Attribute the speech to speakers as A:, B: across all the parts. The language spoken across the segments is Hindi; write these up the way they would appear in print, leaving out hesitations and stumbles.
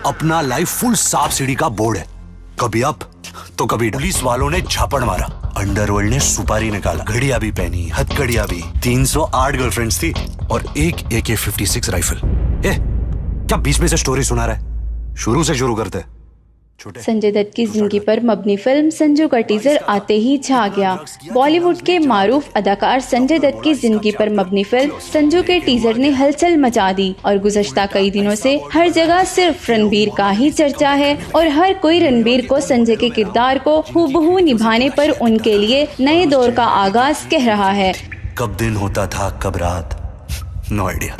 A: अपना लाइफ फुल सांप सीढ़ी का बोर्ड है, कभी अप तो कभी डाउन। पुलिस वालों ने झापड़ मारा, अंडरवर्ल्ड ने सुपारी निकाला, घड़ियां भी पहनी, हथकड़ियां भी। 308 गर्लफ्रेंड्स थी और एक AK-56 राइफल। क्या बीच में से स्टोरी सुना रहा है? शुरू से शुरू करते हैं।
B: संजय दत्त की जिंदगी पर मबनी फिल्म संजू का टीजर आते ही छा गया। बॉलीवुड के मारूफ अदाकार संजय दत्त की जिंदगी पर मबनी फिल्म संजू के टीजर ने हलचल मचा दी और गुज़श्ता कई दिनों से हर जगह सिर्फ रणबीर का ही चर्चा है और हर कोई रणबीर को संजय के किरदार को हूबहू निभाने पर उनके लिए नए दौर का आगाज कह रहा है।
A: कब दिन होता था कब रात, नो आइडिया।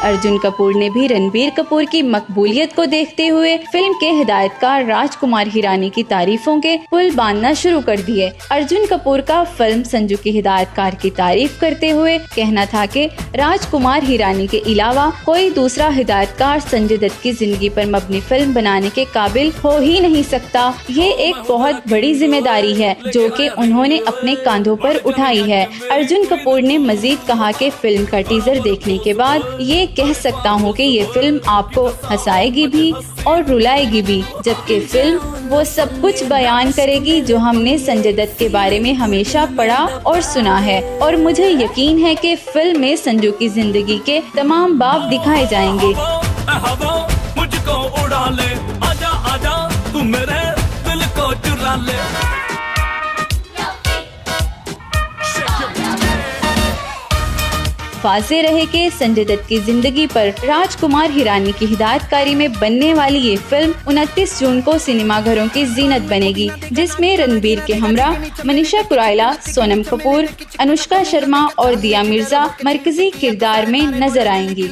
B: अर्जुन कपूर ने भी रणबीर कपूर की मकबूलियत को देखते हुए फिल्म के हिदायतकार राजकुमार हिरानी की तारीफों के पुल बांधना शुरू कर दिए। अर्जुन कपूर का फिल्म संजू की हिदायतकार की तारीफ करते हुए कहना था कि राजकुमार हिरानी के अलावा कोई दूसरा हिदायतकार संजय दत्त की जिंदगी पर मबनी फिल्म बनाने के काबिल हो ही नहीं सकता। ये एक बहुत बड़ी जिम्मेदारी है जो कि उन्होंने अपने कांधों पर उठाई है। अर्जुन कपूर ने मजीद कहा कि फिल्म का टीजर देखने के बाद ये कह सकता हूँ कि ये फिल्म आपको हंसाएगी भी और रुलाएगी भी, जबकि फिल्म वो सब कुछ बयान करेगी जो हमने संजय दत्त के बारे में हमेशा पढ़ा और सुना है। और मुझे यकीन है कि फिल्म में संजू की जिंदगी के तमाम बाब दिखाए जाएंगे।
C: मुझको उड़ा ले, आजा आजा तू मेरे दिल को चुरा ले।
B: वाज़ेह रहे कि संजय दत्त की जिंदगी पर राजकुमार हिरानी की हिदायतकारी में बनने वाली ये फिल्म 29 जून को सिनेमाघरों की जीनत बनेगी, जिसमें रणबीर के हमरा मनीषा कुरायला, सोनम कपूर, अनुष्का शर्मा और दिया मिर्जा मरकजी किरदार में नजर आएंगी।